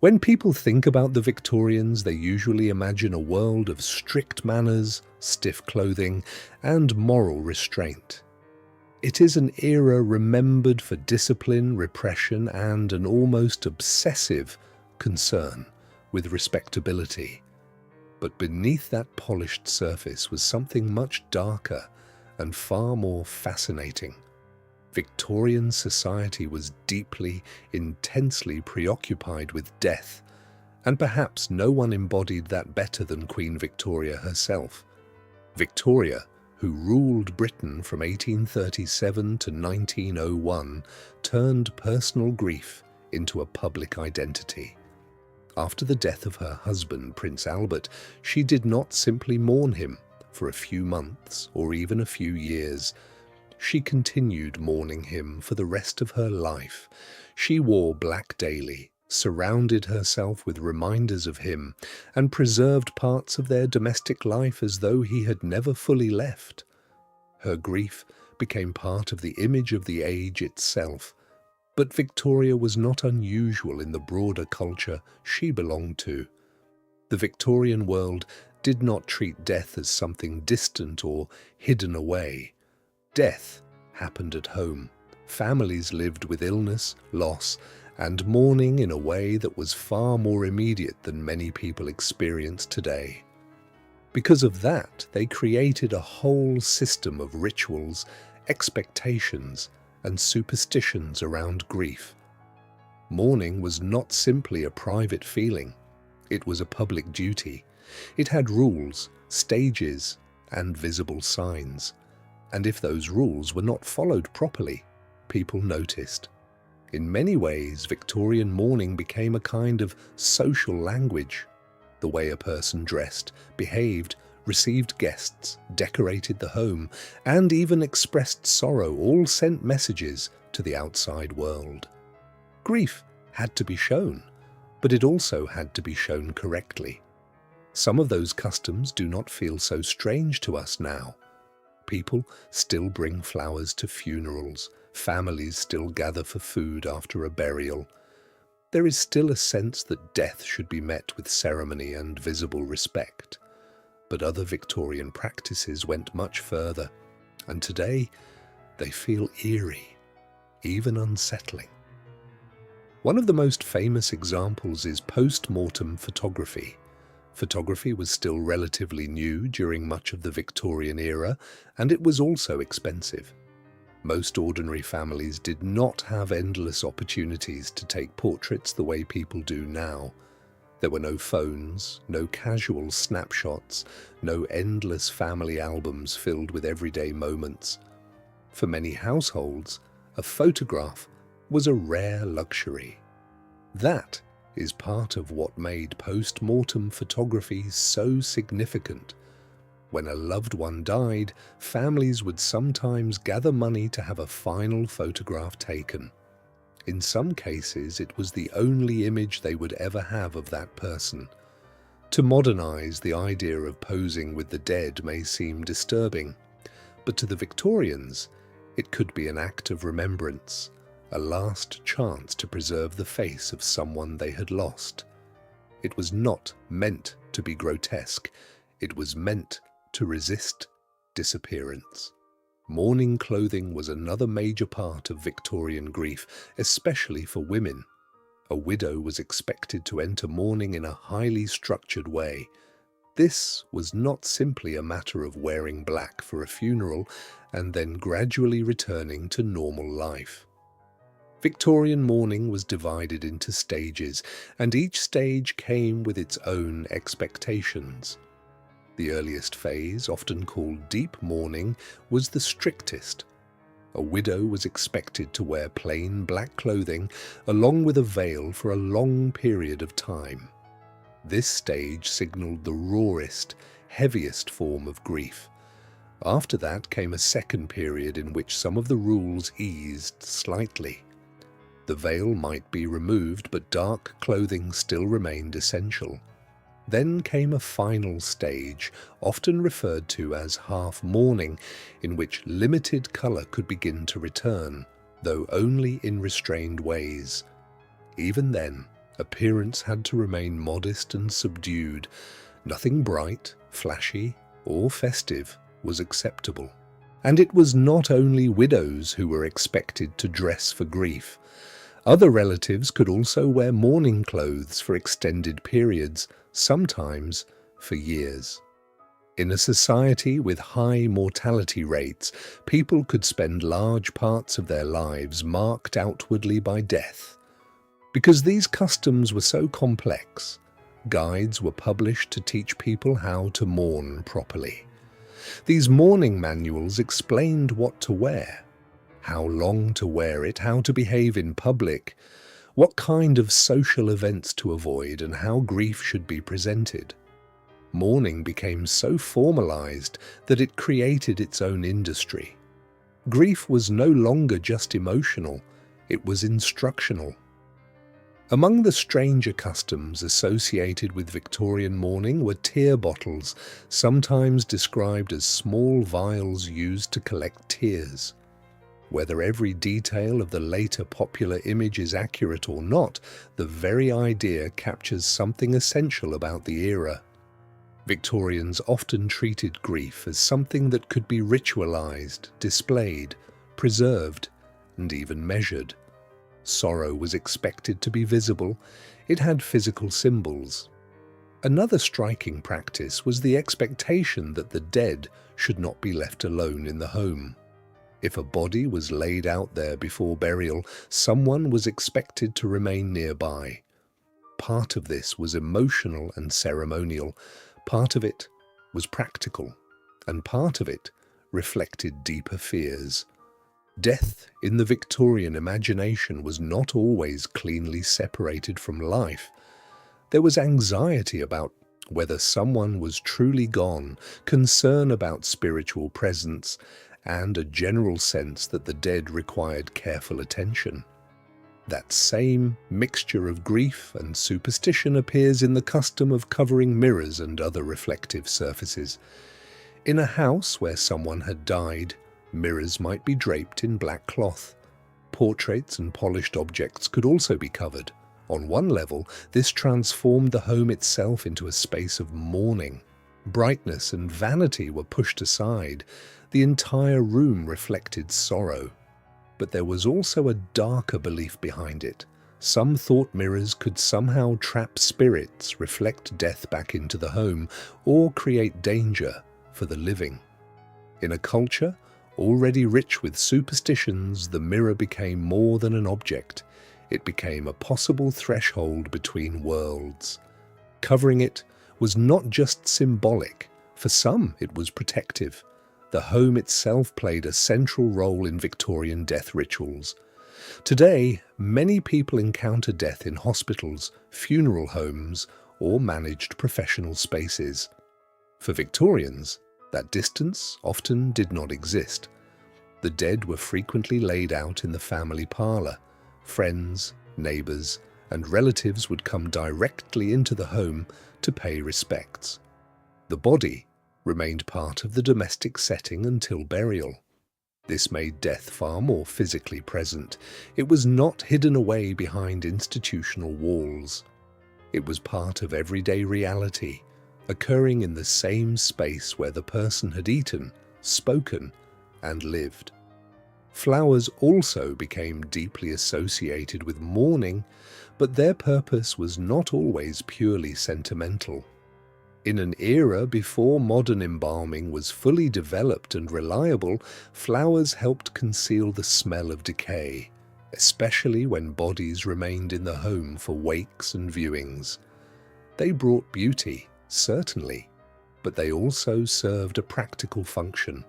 When people think about the Victorians, they usually imagine a world of strict manners, stiff clothing, and moral restraint. It is an era remembered for discipline, repression, and an almost obsessive concern with respectability. But beneath that polished surface was something much darker and far more fascinating. Victorian society was deeply, intensely preoccupied with death, and perhaps no one embodied that better than Queen Victoria herself. Victoria, who ruled Britain from 1837 to 1901, turned personal grief into a public identity. After the death of her husband, Prince Albert, she did not simply mourn him for a few months or even a few years. She continued mourning him for the rest of her life. She wore black daily, surrounded herself with reminders of him, and preserved parts of their domestic life as though he had never fully left. Her grief became part of the image of the age itself. But Victoria was not unusual in the broader culture she belonged to. The Victorian world did not treat death as something distant or hidden away. Death happened at home. Families lived with illness, loss, and mourning in a way that was far more immediate than many people experience today. Because of that, they created a whole system of rituals, expectations, and superstitions around grief. Mourning was not simply a private feeling. It was a public duty. It had rules, stages, and visible signs. And if those rules were not followed properly, people noticed. In many ways, Victorian mourning became a kind of social language. The way a person dressed, behaved, received guests, decorated the home, and even expressed sorrow all sent messages to the outside world. Grief had to be shown, but it also had to be shown correctly. Some of those customs do not feel so strange to us now. People still bring flowers to funerals. Families still gather for food after a burial. There is still a sense that death should be met with ceremony and visible respect. But other Victorian practices went much further, and today they feel eerie, even unsettling. One of the most famous examples is post-mortem photography. Photography was still relatively new during much of the Victorian era, and it was also expensive. Most ordinary families did not have endless opportunities to take portraits the way people do now. There were no phones, no casual snapshots, no endless family albums filled with everyday moments. For many households, a photograph was a rare luxury. That is part of what made post-mortem photography so significant. When a loved one died, families would sometimes gather money to have a final photograph taken. In some cases, it was the only image they would ever have of that person. To modernize the idea of posing with the dead may seem disturbing, but to the Victorians, it could be an act of remembrance, a last chance to preserve the face of someone they had lost. It was not meant to be grotesque. It was meant to resist disappearance. Mourning clothing was another major part of Victorian grief, especially for women. A widow was expected to enter mourning in a highly structured way. This was not simply a matter of wearing black for a funeral and then gradually returning to normal life. Victorian mourning was divided into stages, and each stage came with its own expectations. The earliest phase, often called deep mourning, was the strictest. A widow was expected to wear plain black clothing along with a veil for a long period of time. This stage signaled the rawest, heaviest form of grief. After that came a second period in which some of the rules eased slightly. The veil might be removed, but dark clothing still remained essential. Then came a final stage, often referred to as half mourning, in which limited colour could begin to return, though only in restrained ways. Even then, Appearance had to remain modest and subdued. Nothing bright, flashy, or festive was acceptable. And it was not only widows who were expected to dress for grief. Other relatives could also wear mourning clothes for extended periods, sometimes for years. In a society with high mortality rates, people could spend large parts of their lives marked outwardly by death. Because these customs were so complex, guides were published to teach people how to mourn properly. These mourning manuals explained what to wear, how long to wear it, how to behave in public, what kind of social events to avoid, and how grief should be presented. Mourning became so formalized that it created its own industry. Grief was no longer just emotional, it was instructional. Among the stranger customs associated with Victorian mourning were tear bottles, sometimes described as small vials used to collect tears. Whether every detail of the later popular image is accurate or not, the very idea captures something essential about the era. Victorians often treated grief as something that could be ritualized, displayed, preserved, and even measured. Sorrow was expected to be visible. It had physical symbols. Another striking practice was the expectation that the dead should not be left alone in the home. If a body was laid out there before burial, someone was expected to remain nearby. Part of this was emotional and ceremonial, part of it was practical, and part of it reflected deeper fears. Death in the Victorian imagination was not always cleanly separated from life. There was anxiety about whether someone was truly gone, concern about spiritual presence, and a general sense that the dead required careful attention. That same mixture of grief and superstition appears in the custom of covering mirrors and other reflective surfaces. In a house where someone had died, mirrors might be draped in black cloth. Portraits and polished objects could also be covered. On one level, this transformed the home itself into a space of mourning. Brightness and vanity were pushed aside. The entire room reflected sorrow. But there was also a darker belief behind it. Some thought mirrors could somehow trap spirits, reflect death back into the home, or create danger for the living. In a culture already rich with superstitions, the mirror became more than an object. It became a possible threshold between worlds. Covering it was not just symbolic. For some, it was protective. The home itself played a central role in Victorian death rituals. Today, many people encounter death in hospitals, funeral homes, or managed professional spaces. For Victorians, that distance often did not exist. The dead were frequently laid out in the family parlour. Friends, neighbours, and relatives would come directly into the home to pay respects. The body remained part of the domestic setting until burial. This made death far more physically present. It was not hidden away behind institutional walls. It was part of everyday reality, occurring in the same space where the person had eaten, spoken, and lived. Flowers also became deeply associated with mourning, but their purpose was not always purely sentimental. In an era before modern embalming was fully developed and reliable, flowers helped conceal the smell of decay, especially when bodies remained in the home for wakes and viewings. They brought beauty, certainly, but they also served a practical function.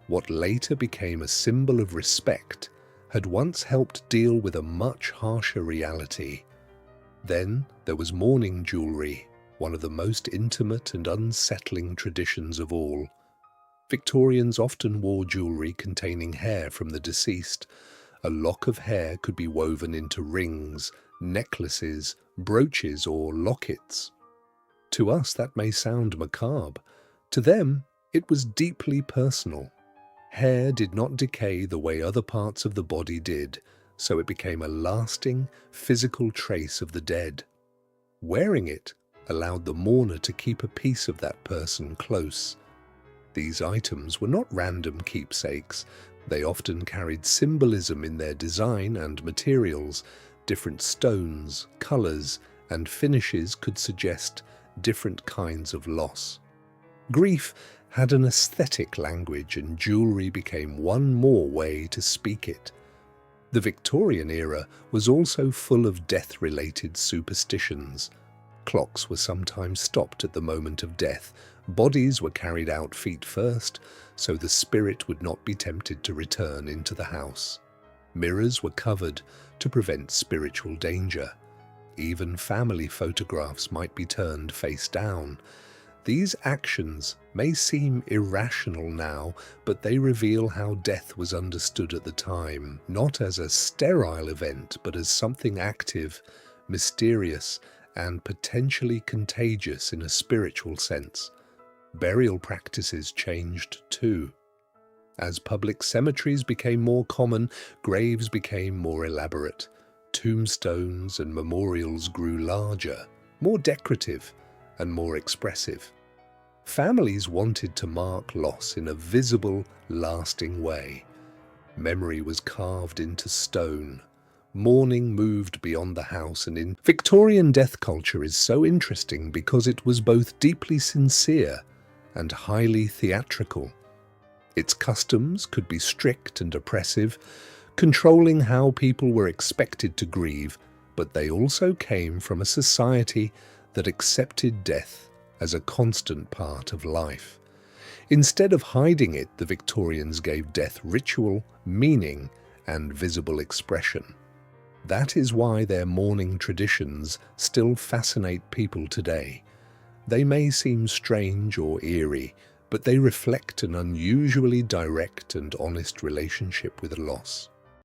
What later became a symbol of respect had once helped deal with a much harsher reality. Then there was mourning jewellery, one of the most intimate and unsettling traditions of all. Victorians often wore jewellery containing hair from the deceased. A lock of hair could be woven into rings, necklaces, brooches, or lockets. To us, that may sound macabre. To them, it was deeply personal. Hair did not decay the way other parts of the body did. so it became a lasting, physical trace of the dead. Wearing it allowed the mourner to keep a piece of that person close. These items were not random keepsakes. They often carried symbolism in their design and materials. Different stones, colors, and finishes could suggest different kinds of loss. Grief had an aesthetic language, and jewelry became one more way to speak it. The Victorian era was also full of death-related superstitions. Clocks were sometimes stopped at the moment of death. Bodies were carried out feet first, so the spirit would not be tempted to return into the house. Mirrors were covered to prevent spiritual danger. Even family photographs might be turned face down. These actions may seem irrational now, but they reveal how death was understood at the time, not as a sterile event, but as something active, mysterious, and potentially contagious in a spiritual sense. Burial practices changed too. As public cemeteries became more common, graves became more elaborate. Tombstones and memorials grew larger, more decorative, and more expressive. Families wanted to mark loss in a visible, lasting way. Memory was carved into stone. Mourning moved beyond the house and in. Victorian death culture is so interesting because it was both deeply sincere and highly theatrical. Its customs could be strict and oppressive, controlling how people were expected to grieve, but they also came from a society that accepted death as a constant part of life. Instead of hiding it, the Victorians gave death ritual, meaning, and visible expression. That is why their mourning traditions still fascinate people today. They may seem strange or eerie, but they reflect an unusually direct and honest relationship with loss.